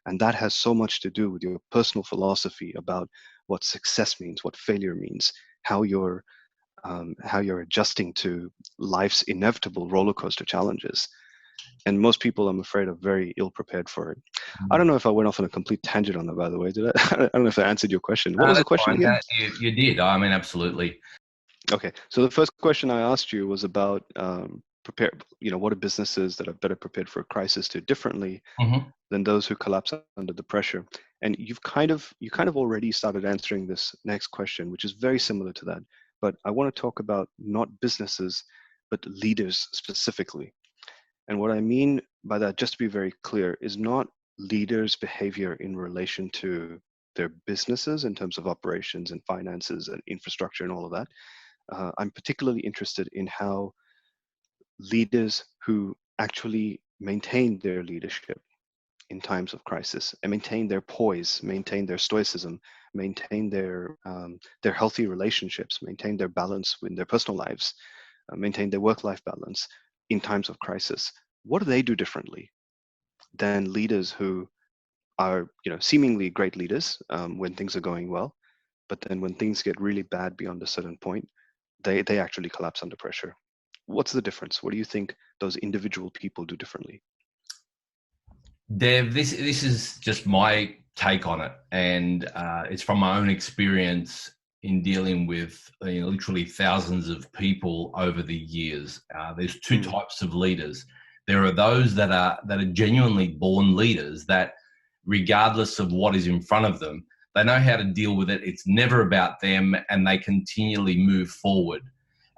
And that has so much to do with your personal philosophy about what success means, what failure means, how you're adjusting to life's inevitable roller coaster challenges. And most people, I'm afraid, are very ill prepared for it. I don't know if I went off on a complete tangent on that, by the way. Did I? I don't know if I answered your question. What was the question again? You did. I mean, absolutely. Okay. So the first question I asked you was about prepare. What are businesses that are better prepared for a crisis do differently than those who collapse under the pressure? And you kind of already started answering this next question, which is very similar to that. But I want to talk about not businesses, but leaders specifically. And what I mean by that, just to be very clear, is not leaders' behavior in relation to their businesses in terms of operations and finances and infrastructure and all of that. I'm particularly interested in how leaders who actually maintain their leadership in times of crisis and maintain their poise, maintain their stoicism, maintain their healthy relationships, maintain their balance in their personal lives, maintain their work-life balance in times of crisis. What do they do differently than leaders who are, seemingly great leaders when things are going well, but then when things get really bad beyond a certain point, they actually collapse under pressure? What's the difference? What do you think those individual people do differently? Dev, this is just my take on it, and it's from my own experience in dealing with literally thousands of people over the years. There's two types of leaders. There are those that are genuinely born leaders that, regardless of what is in front of them, they know how to deal with it. It's never about them, and they continually move forward.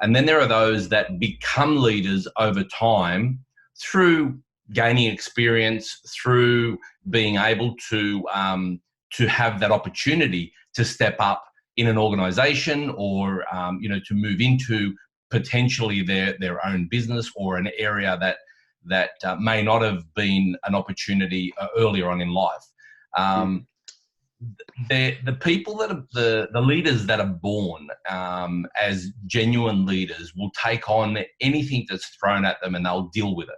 And then there are those that become leaders over time through gaining experience, through being able to to have that opportunity to step up in an organization, or to move into potentially their own business, or an area that may not have been an opportunity earlier on in life. The people that are the leaders that are born as genuine leaders will take on anything that's thrown at them, and they'll deal with it.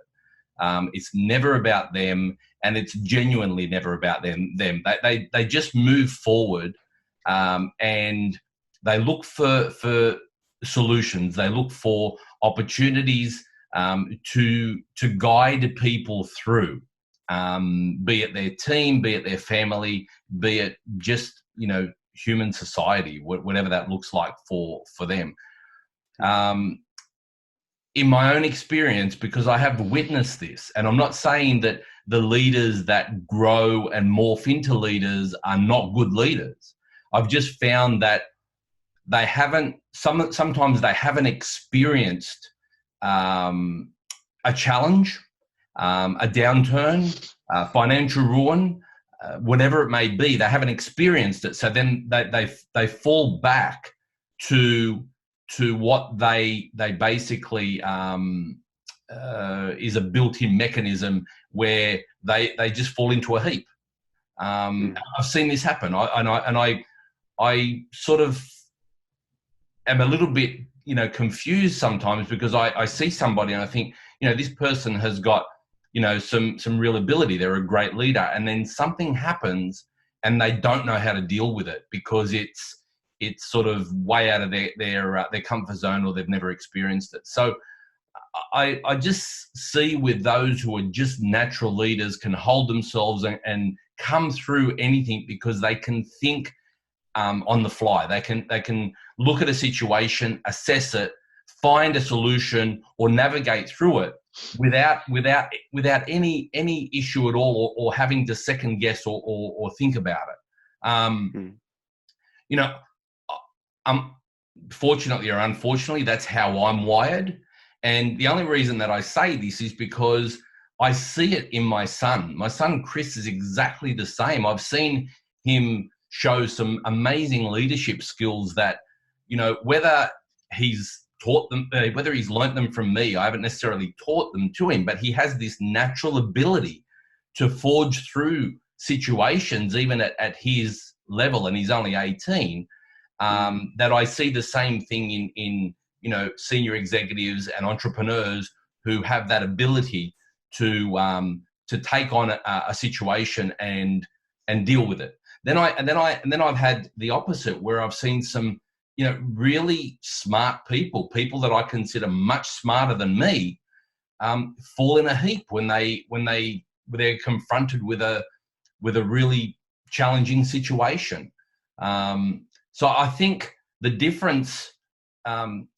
It's never about them, and it's genuinely never about them. They just move forward, and they look for solutions. They look for opportunities to guide people through, be it their team, be it their family, be it just human society, whatever that looks like for them. In my own experience, because I have witnessed this, and I'm not saying that the leaders that grow and morph into leaders are not good leaders. I've just found that they haven't, sometimes they haven't experienced a challenge, a downturn, financial ruin, whatever it may be. They haven't experienced it. So then they fall back to what they basically is a built-in mechanism where they just fall into a heap. I've seen this happen. I sort of am a little bit, confused sometimes, because I see somebody and I think, this person has got, some real ability. They're a great leader. And then something happens and they don't know how to deal with it, because it's sort of way out of their comfort zone, or they've never experienced it. So I just see with those who are just natural leaders, can hold themselves and come through anything, because they can think on the fly. They can look at a situation, assess it, find a solution, or navigate through it without any issue at all, or having to second guess or think about it. Fortunately or unfortunately, that's how I'm wired. And the only reason that I say this is because I see it in my son. My son, Chris, is exactly the same. I've seen him show some amazing leadership skills that, whether he's taught them, whether he's learnt them from me, I haven't necessarily taught them to him, but he has this natural ability to forge through situations, even at his level, and he's only 18, that I see the same thing in senior executives and entrepreneurs who have that ability to take on a situation and deal with it. Then I've had the opposite, where I've seen some really smart people that I consider much smarter than me, fall in a heap when they're confronted with a really challenging situation. So I think the difference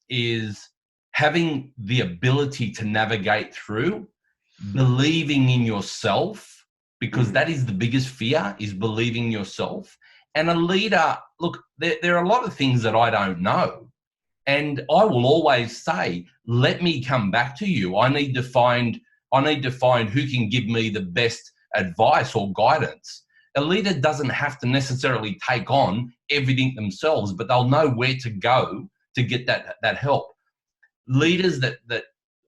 is having the ability to navigate through, believing in yourself, because that is the biggest fear, is believing yourself. And a leader, look, there are a lot of things that I don't know. And I will always say, let me come back to you. I need to find who can give me the best advice or guidance. A leader doesn't have to necessarily take on everything themselves, but they'll know where to go to get that help. Leaders that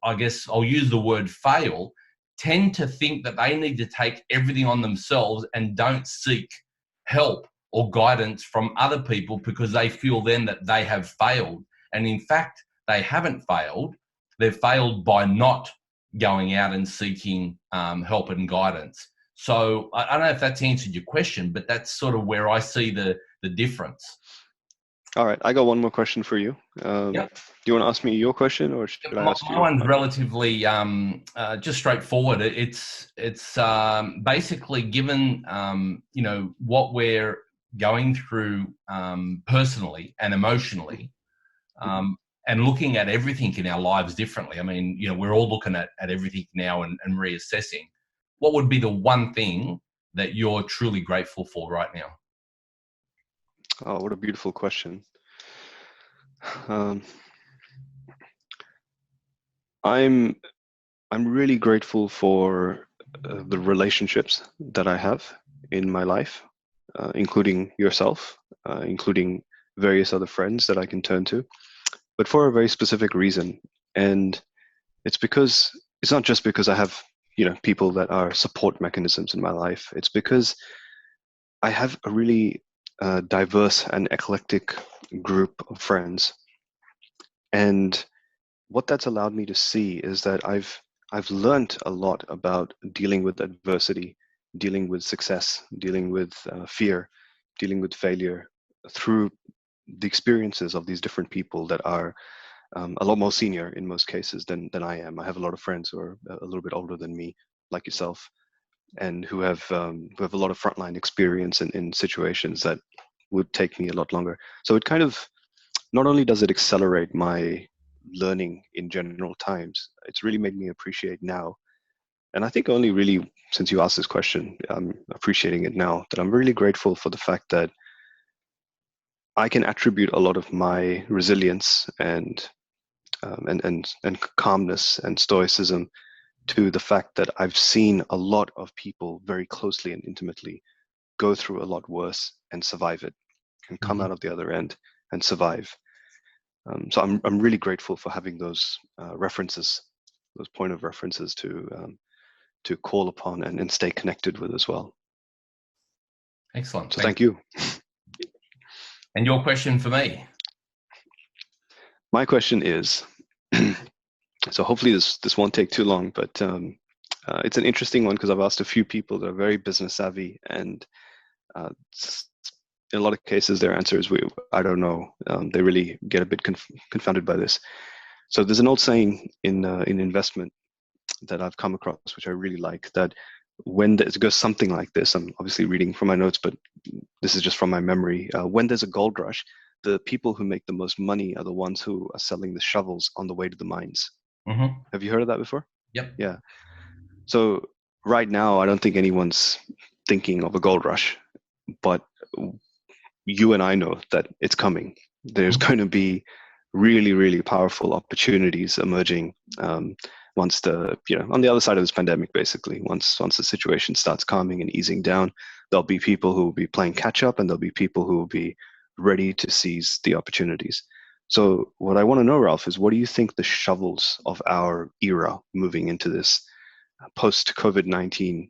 I guess I'll use the word fail, tend to think that they need to take everything on themselves and don't seek help or guidance from other people, because they feel then that they have failed. And in fact, they haven't failed. They've failed by not going out and seeking help and guidance. So I don't know if that's answered your question, but that's sort of where I see the difference. All right, I got one more question for you. Yep. Do you want to ask me your question, or should I ask you? My one's relatively just straightforward. It's basically, given what we're going through personally and emotionally, and looking at everything in our lives differently. I mean, we're all looking at everything now and reassessing. What would be the one thing that you're truly grateful for right now? Oh, what a beautiful question. I'm really grateful for the relationships that I have in my life. including yourself, including various other friends that I can turn to, but for a very specific reason. And it's not just because I have, people that are support mechanisms in my life. It's because I have a really diverse and eclectic group of friends. And what that's allowed me to see is that I've learned a lot about dealing with adversity, dealing with success, dealing with fear, dealing with failure through the experiences of these different people that are a lot more senior in most cases than I am. I have a lot of friends who are a little bit older than me, like yourself, and who have a lot of frontline experience in situations that would take me a lot longer. So it kind of, not only does it accelerate my learning in general times, it's really made me appreciate now. And I think only really since you asked this question, I'm appreciating it now, that I'm really grateful for the fact that I can attribute a lot of my resilience and calmness and stoicism to the fact that I've seen a lot of people very closely and intimately go through a lot worse and survive it, and come out of the other end and survive. So I'm really grateful for having those references, those point of references to call upon and stay connected with as well. Excellent. So thank you. And your question for me? My question is, so hopefully this won't take too long, but it's an interesting one because I've asked a few people that are very business savvy, and in a lot of cases their answer is I don't know. They really get a bit confounded by this. So there's an old saying in investment that I've come across, which I really like, that when it goes something like this, I'm obviously reading from my notes, but this is just from my memory. When there's a gold rush, the people who make the most money are the ones who are selling the shovels on the way to the mines. Mm-hmm. Have you heard of that before? Yep. Yeah. So right now, I don't think anyone's thinking of a gold rush, but you and I know that it's coming. There's going to be really, really powerful opportunities emerging once on the other side of this pandemic, basically, once the situation starts calming and easing down, there'll be people who will be playing catch up, and there'll be people who will be ready to seize the opportunities. So what I want to know, Ralph, is what do you think the shovels of our era moving into this post-COVID-19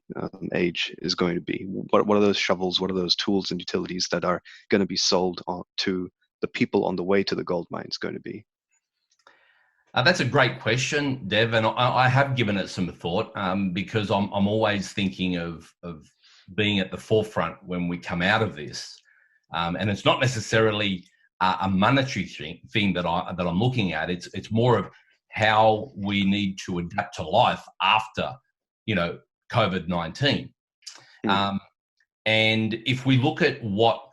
age is going to be? What are those shovels? What are those tools and utilities that are going to be sold to the people on the way to the gold mines going to be? That's a great question, Dev, and I have given it some thought because I'm always thinking of being at the forefront when we come out of this, and it's not necessarily a monetary thing that I'm looking at. It's more of how we need to adapt to life after, COVID-19, and if we look at what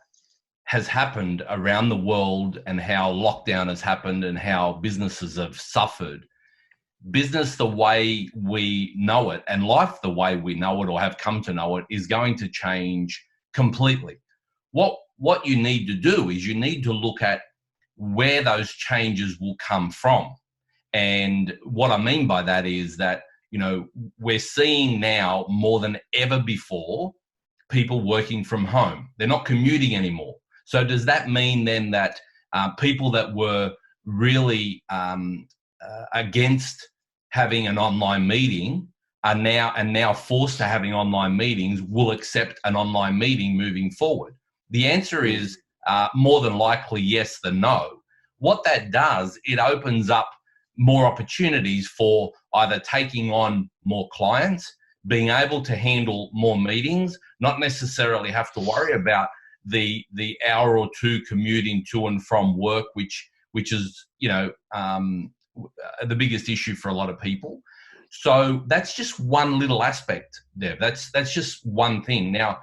has happened around the world and how lockdown has happened and how businesses have suffered, business the way we know it and life the way we know it or have come to know it is going to change completely. What you need to do is you need to look at where those changes will come from. And what I mean by that is that, we're seeing now more than ever before people working from home. They're not commuting anymore. So does that mean then that people that were really against having an online meeting are now forced to having online meetings will accept an online meeting moving forward? The answer is more than likely yes than no. What that does, it opens up more opportunities for either taking on more clients, being able to handle more meetings, not necessarily have to worry about the hour or two commuting to and from work, which is the biggest issue for a lot of people. So that's just one little aspect, Dev. That's just one thing. Now,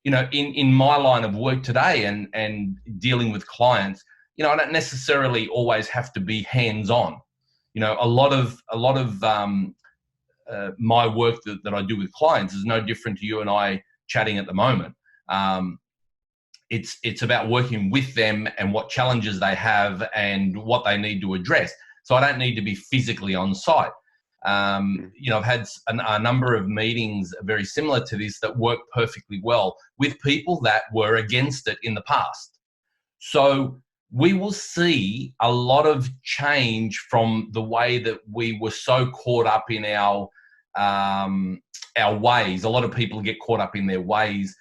in my line of work today and dealing with clients, I don't necessarily always have to be hands-on. A lot of my work that I do with clients is no different to you and I chatting at the moment. It's about working with them and what challenges they have and what they need to address. So I don't need to be physically on site. I've had a number of meetings very similar to this that work perfectly well with people that were against it in the past. So we will see a lot of change from the way that we were so caught up in our ways. A lot of people get caught up in their ways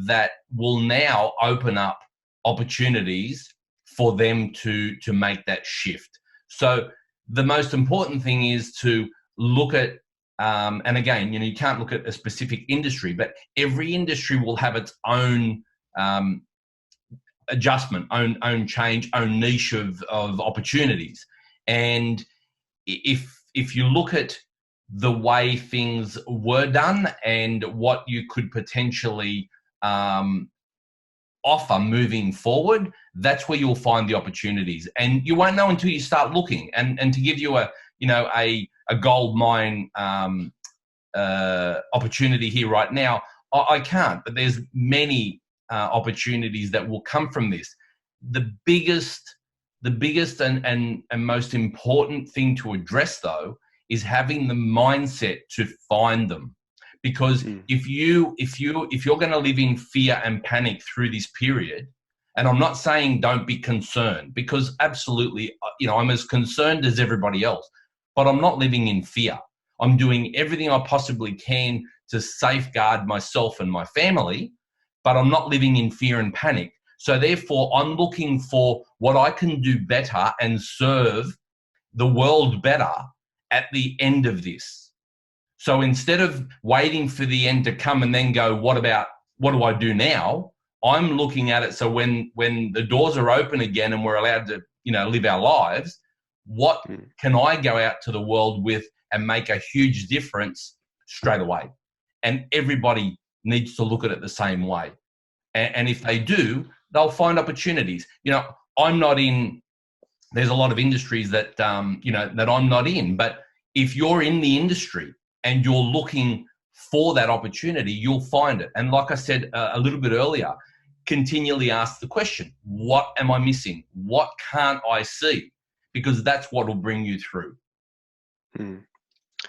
that will now open up opportunities for them to make that shift. So the most important thing is to look at, and again, you can't look at a specific industry, but every industry will have its own adjustment, own change, own niche of opportunities. And if you look at the way things were done and what you could potentially offer moving forward, that's where you'll find the opportunities. And you won't know until you start looking. And to give you a gold mine opportunity here right now, I can't, but there's many opportunities that will come from this. The biggest and most important thing to address, though, is having the mindset to find them. Because if you're going to live in fear and panic through this period, and I'm not saying don't be concerned, because absolutely, I'm as concerned as everybody else, but I'm not living in fear. I'm doing everything I possibly can to safeguard myself and my family, but I'm not living in fear and panic. So therefore, I'm looking for what I can do better and serve the world better at the end of this. So instead of waiting for the end to come and then go, what do I do now? I'm looking at it. So when the doors are open again and we're allowed to, live our lives, what can I go out to the world with and make a huge difference straight away? And everybody needs to look at it the same way. And if they do, they'll find opportunities. I'm not in, there's a lot of industries that, that I'm not in, but if you're in the industry and you're looking for that opportunity, you'll find it. And like I said a little bit earlier, continually ask the question, what am I missing? What can't I see? Because that's what will bring you through.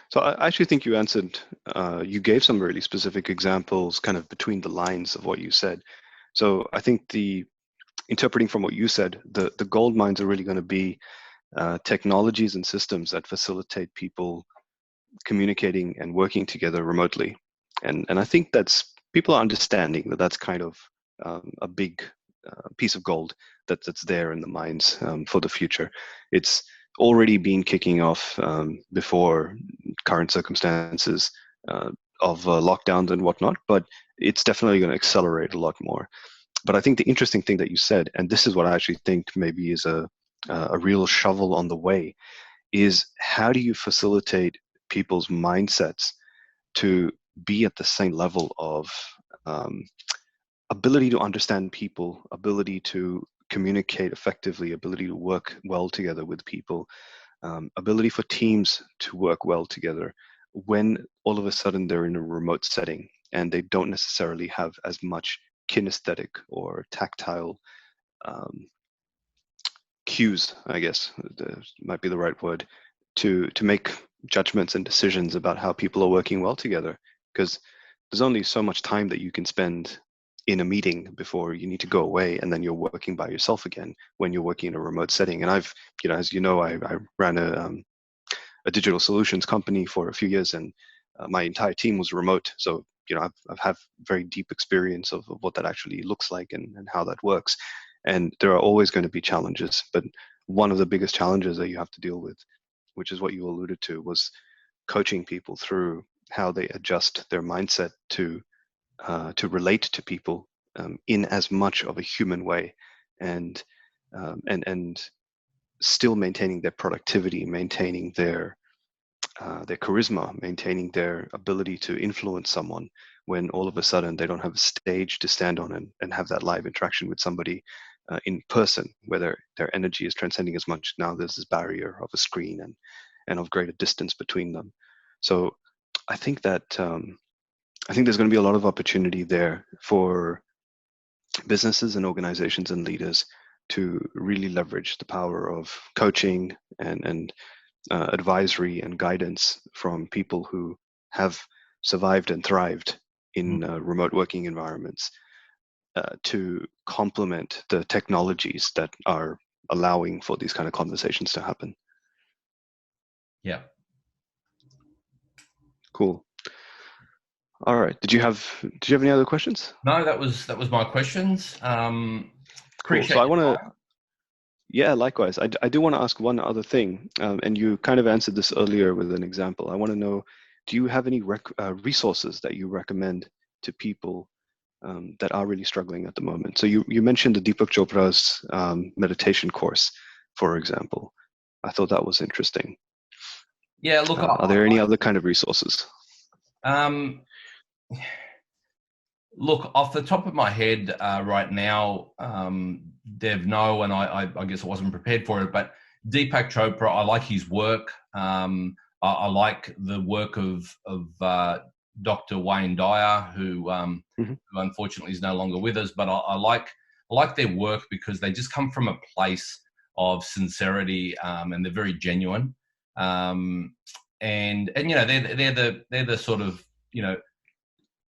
So I actually think you answered, you gave some really specific examples kind of between the lines of what you said. So I think interpreting from what you said, the gold mines are really going to be technologies and systems that facilitate people communicating and working together remotely. And I think people are understanding that's kind of a big piece of gold that's there in the mines for the future. It's already been kicking off before current circumstances of lockdowns and whatnot, but it's definitely going to accelerate a lot more. But I think the interesting thing that you said, and this is what I actually think maybe is a real shovel on the way, is how do you facilitate people's mindsets to be at the same level of ability to understand people, ability to communicate effectively, ability to work well together with people, ability for teams to work well together when all of a sudden they're in a remote setting and they don't necessarily have as much kinesthetic or tactile cues, I guess might be the right word, to make judgments and decisions about how people are working well together. Because there's only so much time that you can spend in a meeting before you need to go away, and then you're working by yourself again when you're working in a remote setting. And I've, as you know, I ran a digital solutions company for a few years, and my entire team was remote. So I've had very deep experience of what that actually looks like and how that works. And there are always going to be challenges, but one of the biggest challenges that you have to deal with, which is what you alluded to, was coaching people through how they adjust their mindset to relate to people in as much of a human way, and still maintaining their productivity, maintaining their charisma, maintaining their ability to influence someone when all of a sudden they don't have a stage to stand on and have that live interaction with somebody in person, where their energy is transcending as much. Now there's this barrier of a screen and of greater distance between them. So I think that I think there's going to be a lot of opportunity there for businesses and organizations and leaders to really leverage the power of coaching and advisory and guidance from people who have survived and thrived in remote working environments to complement the technologies that are allowing for these kind of conversations to happen. Yeah. Cool. All right. Did you have any other questions? No, that was my questions. Cool. So I want to. Yeah, likewise. I do want to ask one other thing, and you kind of answered this earlier with an example. I want to know, do you have any resources that you recommend to people that are really struggling at the moment? So you mentioned the Deepak Chopra's meditation course, for example. I thought that was interesting. Yeah, look, are there any other kind of resources? Look, off the top of my head right now, Dev, no, and I guess I wasn't prepared for it, but Deepak Chopra, I like his work. I like the work of Dr. Wayne Dyer, who unfortunately is no longer with us, but I like their work because they just come from a place of sincerity, and they're very genuine. And you know, they're the sort of, you know,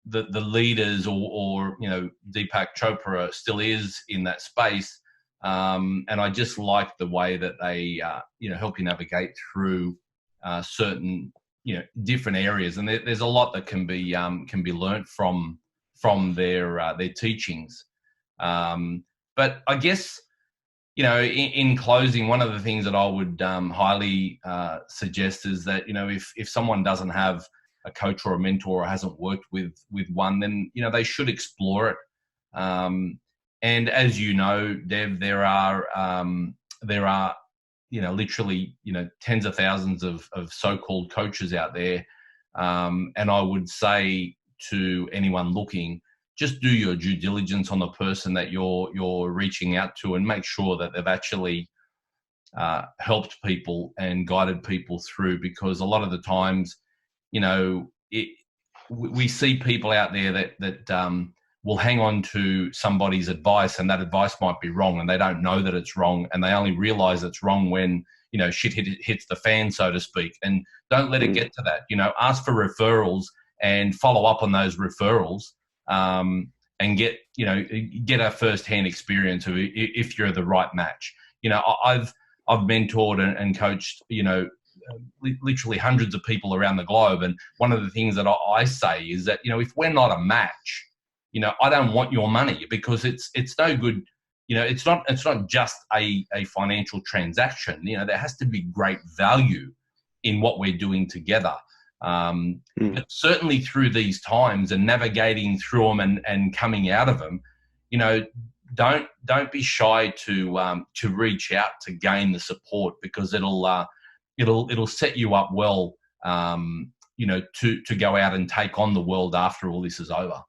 the leaders, or you know, Deepak Chopra still is in that space, and I just like the way that they you know, help you navigate through certain, you know, different areas, and there's a lot that can be learnt from their teachings. But I guess, you know, in closing, one of the things that I would highly suggest is that, you know, if someone doesn't have a coach or a mentor or hasn't worked with one, then, you know, they should explore it. And as you know, Dev, there are you know, literally, you know, tens of thousands of so-called coaches out there. And I would say to anyone looking, just do your due diligence on the person that you're reaching out to, and make sure that they've actually helped people and guided people through. Because a lot of the times, you know, we see people out there that will hang on to somebody's advice, and that advice might be wrong, and they don't know that it's wrong, and they only realize it's wrong when, you know, shit hits the fan, so to speak. And don't let it get to that. You know, ask for referrals and follow up on those referrals, and get a first-hand experience of if you're the right match. You know, I've mentored and coached, you know, literally hundreds of people around the globe. And one of the things that I say is that, you know, if we're not a match, you know, I don't want your money, because it's no good. You know, it's not just a financial transaction. You know, there has to be great value in what we're doing together. But certainly through these times and navigating through them and coming out of them, you know, don't be shy to reach out to gain the support, because it'll set you up well, you know, to go out and take on the world after all this is over.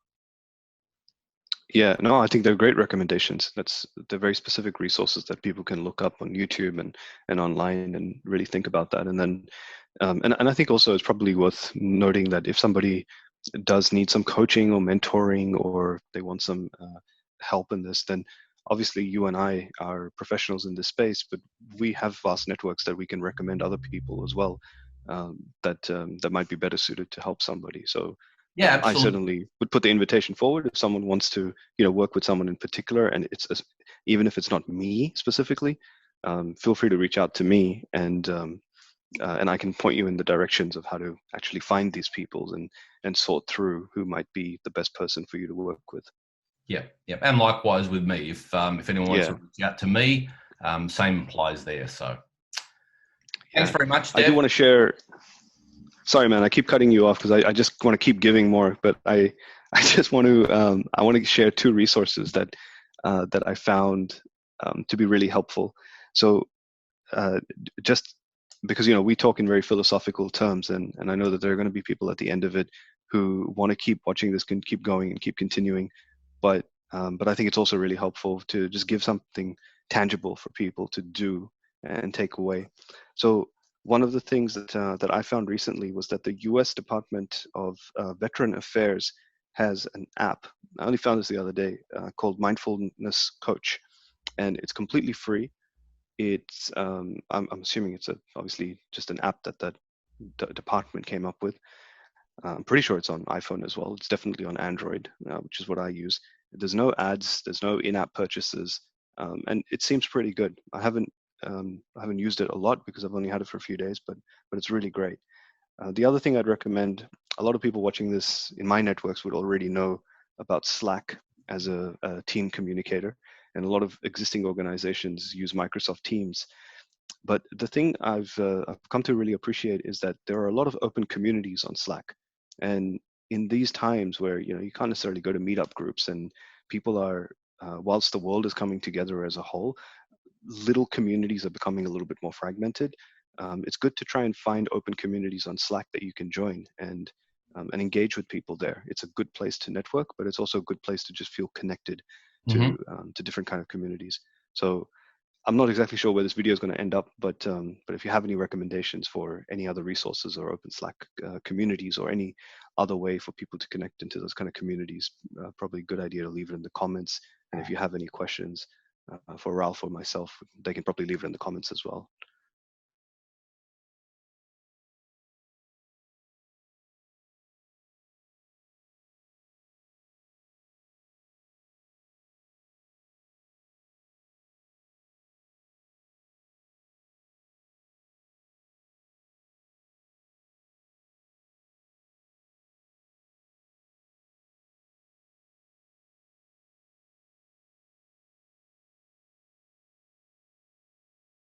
Yeah, no, I think they're great recommendations. They're very specific resources that people can look up on YouTube and online, and really think about that. And then, and I think also it's probably worth noting that if somebody does need some coaching or mentoring, or they want some help in this, then obviously you and I are professionals in this space, but we have vast networks that we can recommend other people as well, that might be better suited to help somebody. So yeah, absolutely. I certainly would put the invitation forward if someone wants to, you know, work with someone in particular, and even if it's not me specifically, feel free to reach out to me, and I can point you in the directions of how to actually find these people and sort through who might be the best person for you to work with. Yeah, and likewise with me. If anyone wants to reach out to me, same applies there. So thanks very much, Dev. I do want to share. Sorry, man, I keep cutting you off because I just want to keep giving more, but I just want to I want to share two resources that I found to be really helpful. So just because, you know, we talk in very philosophical terms, and I know that there are going to be people at the end of it who want to keep watching this, can keep going and keep continuing, but I think it's also really helpful to just give something tangible for people to do and take away. So one of the things that I found recently was that the U.S. Department of Veteran Affairs has an app. I only found this the other day, called Mindfulness Coach, and it's completely free. it's I'm assuming it's obviously just an app that department came up with. I'm pretty sure it's on iPhone as well. It's definitely on Android, which is what I use. There's no ads, there's no in-app purchases, and it seems pretty good. I haven't used it a lot because I've only had it for a few days, but it's really great. The other thing I'd recommend, a lot of people watching this in my networks would already know about Slack as a team communicator, and a lot of existing organizations use Microsoft Teams. But the thing I've come to really appreciate is that there are a lot of open communities on Slack, and in these times where you can't necessarily go to meetup groups and people are whilst the world is coming together as a whole, little communities are becoming a little bit more fragmented. It's good to try and find open communities on Slack that you can join and engage with people there. It's a good place to network, but it's also a good place to just feel connected Mm-hmm. to different kind of communities. So I'm not exactly sure where this video is going to end up, but if you have any recommendations for any other resources or open Slack communities or any other way for people to connect into those kind of communities, probably a good idea to leave it in the comments. And if you have any questions for Ralph or myself, they can probably leave it in the comments as well.